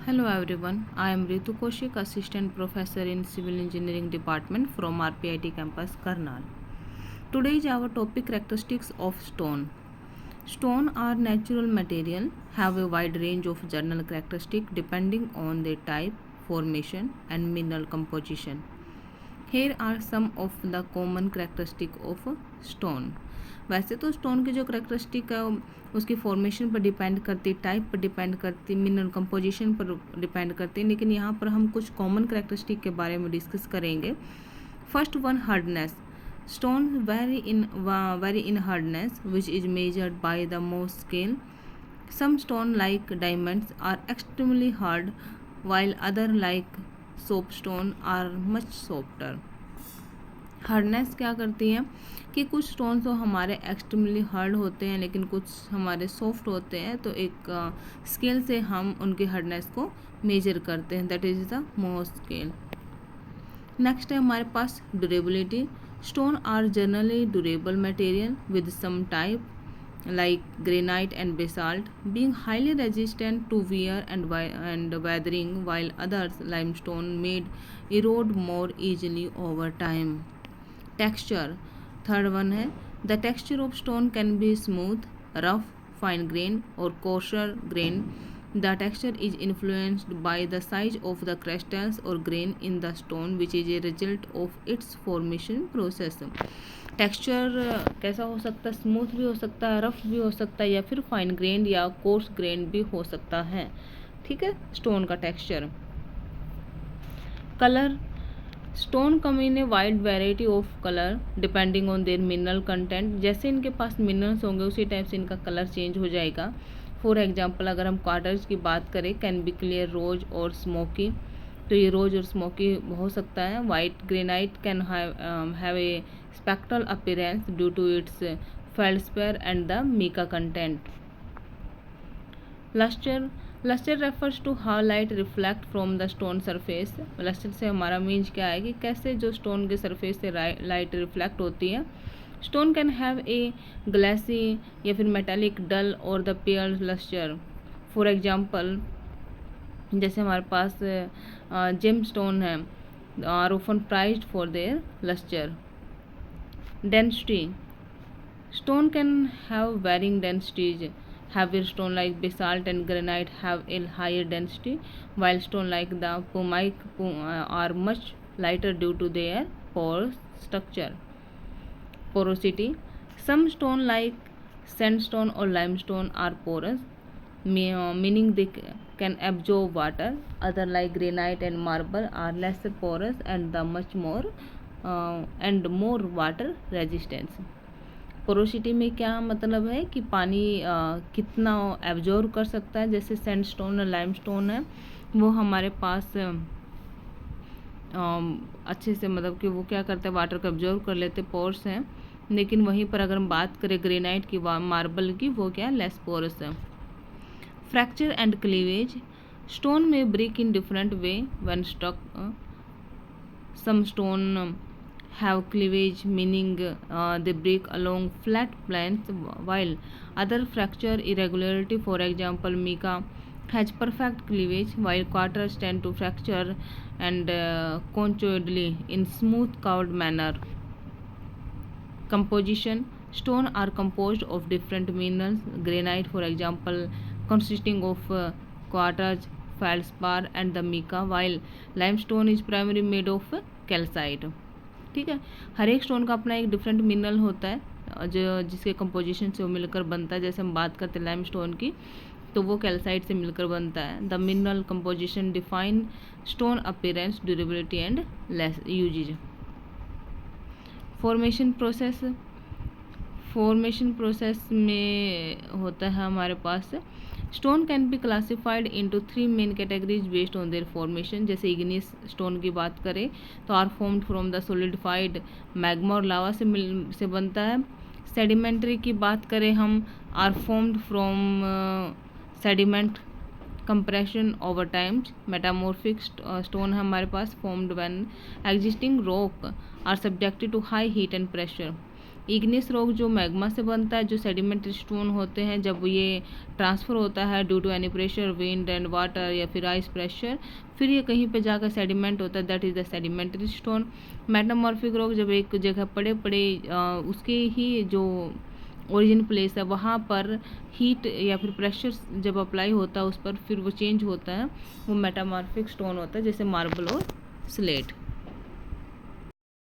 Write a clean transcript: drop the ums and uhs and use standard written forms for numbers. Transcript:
Hello everyone, I am Ritu Koshik, Assistant Professor in Civil Engineering Department from RPIT campus Karnal. Today is our topic characteristics of stone. Stone are natural material, have a wide range of general characteristics depending on their type, formation and mineral composition. Here are some of the common characteristic of stone. वैसे तो stone की जो characteristic है उसकी formation पर depend करती, type पर depend करती, मिनरल कंपोजिशन पर डिपेंड करती, लेकिन यहाँ पर हम कुछ कॉमन करेक्टरिस्टिक के बारे में डिस्कस करेंगे. First one, hardness. Stone vary in hardness which is measured by the Mohs scale. Some stone like diamonds are extremely hard while other like soapstone are much softer. Hardness क्या करती है कि कुछ stone तो हमारे extremely hard होते हैं लेकिन कुछ हमारे सॉफ्ट होते हैं, तो एक स्केल से हम उनकी हार्डनेस को मेजर करते हैं, that is the Mohs scale. Next है हमारे पास durability. Stone are generally durable material with some type like granite and basalt being highly resistant to wear and weathering, while others limestone made erode more easily over time. Texture. Third one है the texture of stone can be smooth, rough, fine grain और coarser grain. The texture is influenced by the size of the crystals और grain in the stone which is a result of its formation process. Texture कैसा हो सकता है? Smooth भी हो सकता है, रफ भी हो सकता है, या फिर फाइन ग्रेन या कोर्स ग्रेन भी हो सकता है. ठीक है, स्टोन का texture. Colour. Stone come in a wide variety of colour depending on their mineral content. जैसे इनके पास मिनरल्स होंगे उसी टाइप से इनका कलर चेंज हो जाएगा. फॉर एग्जांपल अगर हम क्वार्टर्स की बात करें, कैन बी क्लियर, रोज और स्मोकी. तो ये रोज और स्मोकी हो सकता है. White granite can have a spectral appearance due to its feldspar and the mica content. Luster. Luster refers to how light reflect from the stone surface. Luster से हमारा means क्या है कि कैसे जो स्टोन के सरफेस से लाइट रिफ्लेक्ट होती है. Stone can have a glassy या फिर मेटालिक, डल और the pair lustre. For example जैसे हमारे पास जेम स्टोन है, are often prized for their lustre. Density. Stone can have varying densities. Heavier stone like basalt and granite have a higher density, while stone like the pumice are much lighter due to their porous structure. Porosity. Some stone like sandstone or limestone are porous, meaning they can absorb water. Other like granite and marble are less porous and the much more water resistance. Porosity में क्या मतलब है कि पानी कितना absorb कर सकता है. जैसे सैंडस्टोन और लाइमस्टोन है वो हमारे पास अच्छे से, मतलब कि वो क्या करते हैं, वाटर को एब्जॉर्ब कर लेते, पोर्स हैं. लेकिन वहीं पर अगर हम बात करें ग्रेनाइट की, मार्बल की, वो क्या लेस पोरस है. Fracture and cleavage. स्टोन में break in different way when struck. Some stone have cleavage, meaning they break along flat planes, while other fracture irregularity. For example, mica has perfect cleavage while quarters tend to fracture and conchoidally in smooth curved manner. Composition. Stone are composed of different minerals. Granite, for example, consisting of quartz, feldspar and the mica, while limestone is primarily made of calcite. ठीक है, हर एक stone का अपना एक different mineral होता है जो जिसके कंपोजिशन से वो मिलकर बनता है. जैसे हम बात करते हैं लाइम स्टोन की, तो वो कैल्साइट से मिलकर बनता है. The mineral composition define stone appearance, durability and less usages. Formation process. Formation process में होता है हमारे पास stone can be classified into 3 main categories based on their formation. जैसे इग्नियस स्टोन की बात करें तो are formed from the solidified magma और लावा से बनता है. सेडिमेंट्री की बात करें हम, are formed from sediment compression over times. Metamorphic stone है हमारे पास, formed when existing rock are subjected to high heat and pressure. Igneous rock जो मैग्मा से बनता है, जो सेडिमेंट्री स्टोन होते हैं, जब ये ट्रांसफ़र होता है due to any pressure, wind and water या फिर आइस प्रेशर, फिर ये कहीं पे जाकर सेडिमेंट होता है, that is the sedimentary stone. Metamorphic rock जब एक जगह पड़े पड़े उसके ही जो ओरिजिन प्लेस है वहाँ पर हीट या फिर प्रेशर जब अप्लाई होता है उस पर, फिर वो चेंज होता है, वो मेटामॉर्फिक स्टोन होता है, जैसे मार्बल और स्लेट।